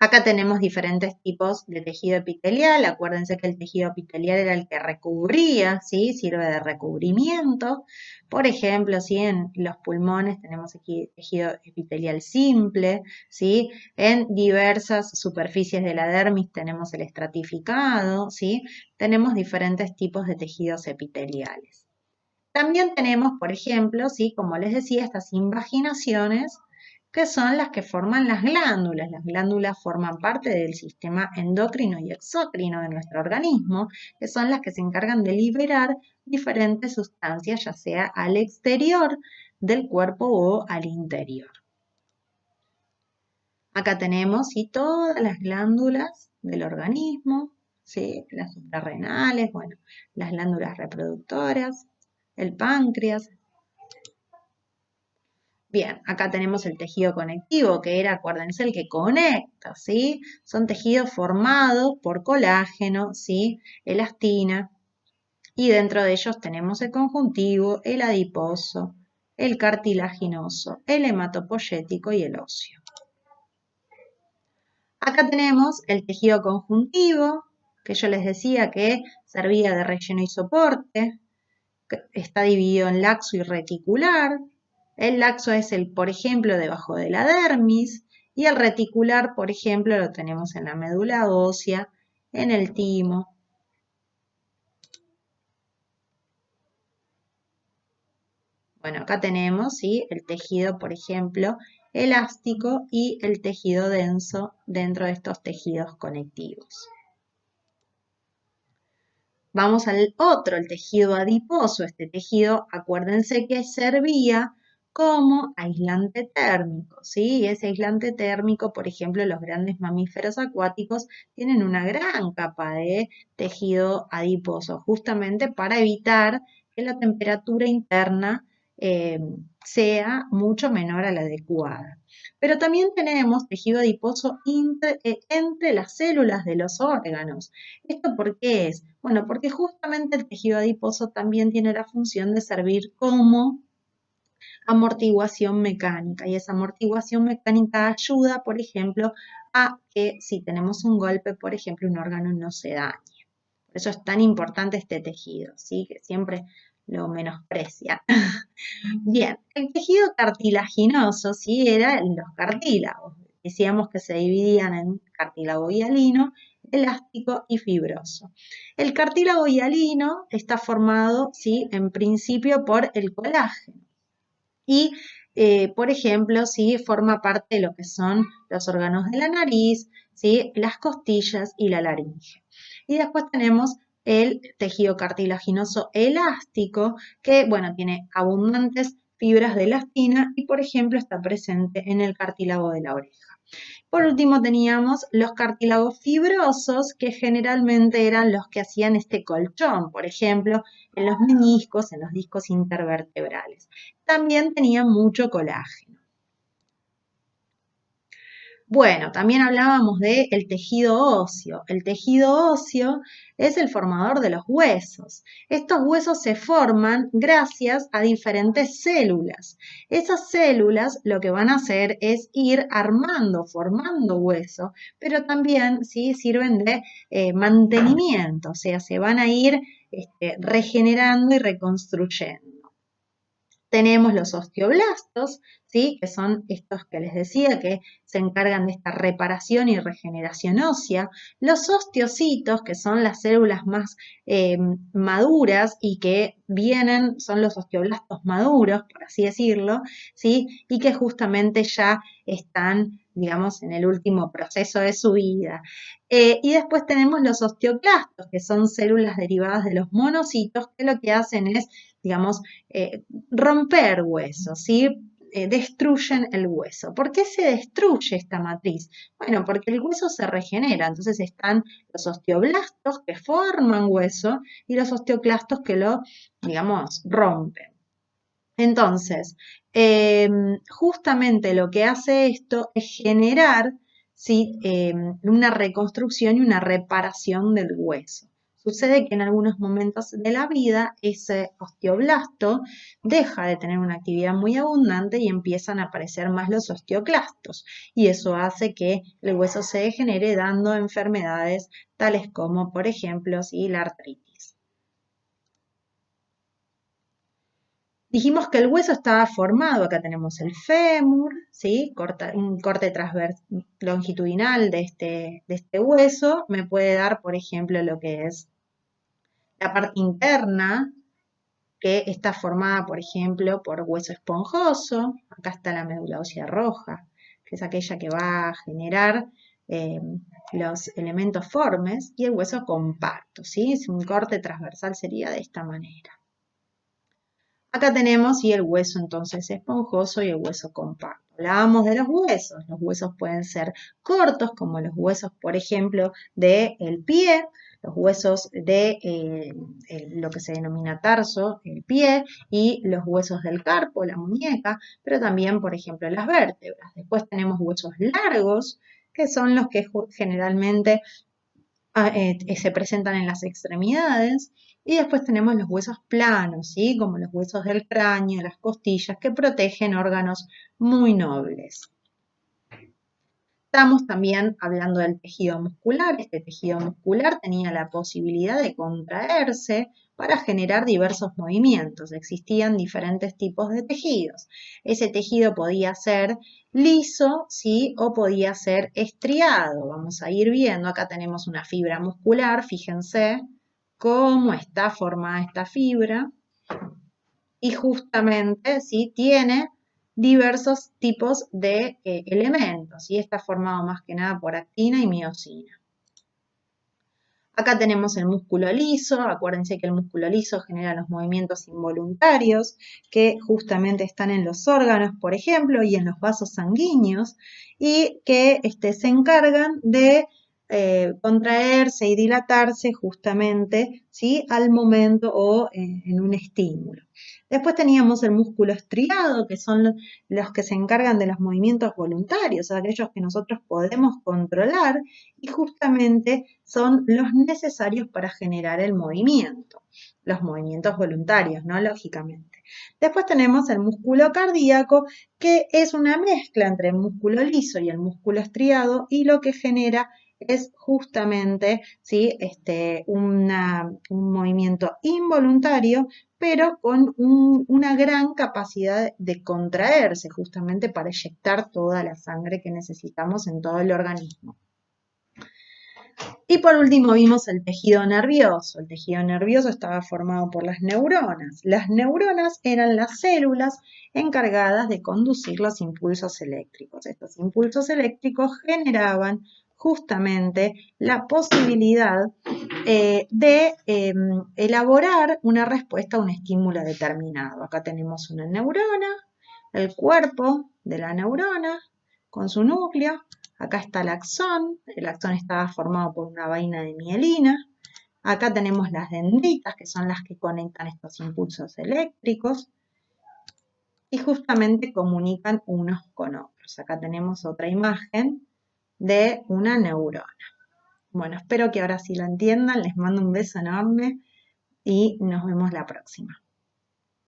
Acá tenemos diferentes tipos de tejido epitelial. Acuérdense que el tejido epitelial era el que recubría, ¿sí? Sirve de recubrimiento. Por ejemplo, ¿sí? En los pulmones tenemos aquí tejido epitelial simple, ¿sí? En diversas superficies de la dermis tenemos el estratificado, ¿sí? Tenemos diferentes tipos de tejidos epiteliales. También tenemos, por ejemplo, ¿sí? Como les decía, estas invaginaciones que son las que forman las glándulas. Las glándulas forman parte del sistema endocrino y exocrino de nuestro organismo, que son las que se encargan de liberar diferentes sustancias, ya sea al exterior del cuerpo o al interior. Acá tenemos ¿sí? Todas las glándulas del organismo, ¿sí? Las suprarrenales, bueno, las glándulas reproductoras, el páncreas. Bien, acá tenemos el tejido conectivo, que era, acuérdense, el que conecta, ¿sí? Son tejidos formados por colágeno, ¿sí? Elastina, y dentro de ellos tenemos el conjuntivo, el adiposo, el cartilaginoso, el hematopoyético y el óseo. Acá tenemos el tejido conjuntivo, que yo les decía que servía de relleno y soporte, que está dividido en laxo y reticular. El laxo es el, por ejemplo, debajo de la dermis, y el reticular, por ejemplo, lo tenemos en la médula ósea, en el timo. Bueno, acá tenemos ¿sí? El tejido, por ejemplo, elástico y el tejido denso dentro de estos tejidos conectivos. Vamos al otro, el tejido adiposo. Este tejido, acuérdense que servía como aislante térmico, ¿sí? Ese aislante térmico, por ejemplo, los grandes mamíferos acuáticos tienen una gran capa de tejido adiposo, justamente para evitar que la temperatura interna sea mucho menor a la adecuada. Pero también tenemos tejido adiposo entre las células de los órganos. ¿Esto por qué es? Bueno, porque justamente el tejido adiposo también tiene la función de servir como amortiguación mecánica, y esa amortiguación mecánica ayuda, por ejemplo, a que si tenemos un golpe, por ejemplo, un órgano no se dañe. Por eso es tan importante este tejido, ¿sí? Que siempre lo menosprecia. Bien, el tejido cartilaginoso, ¿sí? Era los cartílagos. Decíamos que se dividían en cartílago hialino, elástico y fibroso. El cartílago hialino está formado, ¿sí? En principio por el colágeno. Y, por ejemplo, ¿sí? Forma parte de lo que son los órganos de la nariz, ¿sí? Las costillas y la laringe. Y después tenemos el tejido cartilaginoso elástico, que, bueno, tiene abundantes fibras de elastina y, por ejemplo, está presente en el cartílago de la oreja. Por último teníamos los cartílagos fibrosos, que generalmente eran los que hacían este colchón, por ejemplo, en los meniscos, en los discos intervertebrales. También tenían mucho colágeno. Bueno, también hablábamos del tejido óseo. El tejido óseo es el formador de los huesos. Estos huesos se forman gracias a diferentes células. Esas células lo que van a hacer es ir armando, formando hueso, pero también ¿sí? Sirven de mantenimiento, o sea, se van a ir regenerando y reconstruyendo. Tenemos los osteoblastos, ¿sí? Que son estos que les decía que se encargan de esta reparación y regeneración ósea. Los osteocitos, que son las células más maduras y que son los osteoblastos maduros, por así decirlo, ¿sí? Y que justamente ya están, digamos, en el último proceso de su vida. Y después tenemos los osteoclastos, que son células derivadas de los monocitos, que lo que hacen es, digamos, romper huesos, ¿sí? Destruyen el hueso. ¿Por qué se destruye esta matriz? Bueno, porque el hueso se regenera, entonces están los osteoblastos que forman hueso y los osteoclastos que lo, digamos, rompen. Entonces, justamente lo que hace esto es generar ¿sí? Una reconstrucción y una reparación del hueso. Sucede que en algunos momentos de la vida ese osteoblasto deja de tener una actividad muy abundante y empiezan a aparecer más los osteoclastos. Y eso hace que el hueso se degenere dando enfermedades tales como, por ejemplo, ¿sí?, la artritis. Dijimos que el hueso estaba formado, acá tenemos el fémur, ¿sí? Un corte longitudinal de este hueso me puede dar, por ejemplo, lo que es la parte interna, que está formada, por ejemplo, por hueso esponjoso. Acá está la médula ósea roja, que es aquella que va a generar eh, los elementos formes, y el hueso compacto, ¿sí? Es un corte transversal, sería de esta manera. Acá tenemos y el hueso entonces esponjoso y el hueso compacto. Hablábamos de los huesos pueden ser cortos, como los huesos, por ejemplo, del pie, los huesos de lo que se denomina tarso, el pie, y los huesos del carpo, la muñeca, pero también, por ejemplo, las vértebras. Después tenemos huesos largos, que son los que generalmente se presentan en las extremidades, y después tenemos los huesos planos, ¿sí?, como los huesos del cráneo, las costillas, que protegen órganos muy nobles. Estamos también hablando del tejido muscular. Este tejido muscular tenía la posibilidad de contraerse para generar diversos movimientos. Existían diferentes tipos de tejidos. Ese tejido podía ser liso, ¿sí?, o podía ser estriado. Vamos a ir viendo, acá tenemos una fibra muscular, fíjense cómo está formada esta fibra, y justamente, ¿sí?, tiene diversos tipos de elementos, y está formado más que nada por actina y miosina. Acá tenemos el músculo liso. Acuérdense que el músculo liso genera los movimientos involuntarios que justamente están en los órganos, por ejemplo, y en los vasos sanguíneos, y que se encargan de contraerse y dilatarse justamente, ¿sí?, al momento o en un estímulo. Después teníamos el músculo estriado, que son los que se encargan de los movimientos voluntarios, aquellos que nosotros podemos controlar, y justamente son los necesarios para generar el movimiento, los movimientos voluntarios, ¿no?, lógicamente. Después tenemos el músculo cardíaco, que es una mezcla entre el músculo liso y el músculo estriado, y lo que genera es justamente, ¿sí?, un movimiento involuntario, pero con una gran capacidad de contraerse, justamente para eyectar toda la sangre que necesitamos en todo el organismo. Y por último vimos el tejido nervioso. El tejido nervioso estaba formado por las neuronas. Las neuronas eran las células encargadas de conducir los impulsos eléctricos. Estos impulsos eléctricos generaban justamente la posibilidad de elaborar una respuesta a un estímulo determinado. Acá tenemos una neurona, el cuerpo de la neurona con su núcleo. Acá está el axón estaba formado por una vaina de mielina. Acá tenemos las dendritas, que son las que conectan estos impulsos eléctricos y justamente comunican unos con otros. Acá tenemos otra imagen de una neurona. Bueno, espero que ahora sí lo entiendan. Les mando un beso enorme y nos vemos la próxima.